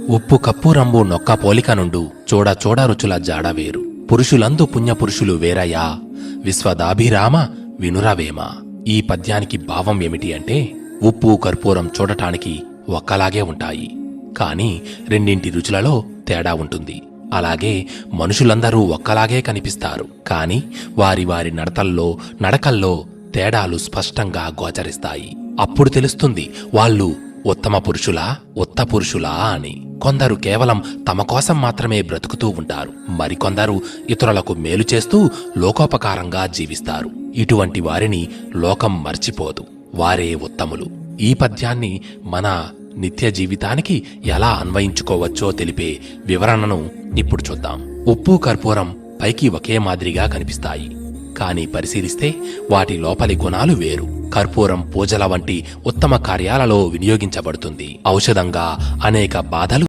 ఉప్పు కప్పూరంబు నొక్క పోలిక నుండు చూడ చూడ రుచుల జాడ వేరు. పురుషులందు పుణ్యపురుషులు వేరయ్యా, విశ్వదాభిరామ వినురవేమ. ఈ పద్యానికి భావం ఏమిటి అంటే, ఉప్పు కర్పూరం చూడటానికి ఒక్కలాగే ఉంటాయి, కాని రెండింటి రుచులలో తేడా ఉంటుంది. అలాగే మనుషులందరూ ఒక్కలాగే కనిపిస్తారు, కాని వారి వారి నడకల్లో తేడాలు స్పష్టంగా గోచరిస్తాయి. అప్పుడు తెలుస్తుంది వాళ్ళు ఉత్తమ పురుషులా ఉత్త పురుషులా అని. కొందరు కేవలం తమ కోసం మాత్రమే బ్రతుకుతూ ఉంటారు, మరికొందరు ఇతరులకు మేలు చేస్తూ లోకోపకారంగా జీవిస్తారు. ఇటువంటి వారిని లోకం మర్చిపోదు, వారే ఉత్తములు. ఈ పద్యాన్ని మన నిత్య జీవితానికి ఎలా అన్వయించుకోవచ్చో తెలిపే వివరణను ఇప్పుడు చూద్దాం. ఉప్పు కర్పూరం పైకి ఒకే మాదిరిగా కనిపిస్తాయి, కాని పరిశీలిస్తే వాటి లోపలి గుణాలు వేరు. కర్పూరం పూజల వంటి ఉత్తమ కార్యాలలో వినియోగించబడుతుంది. ఔషధంగా అనేక బాధలు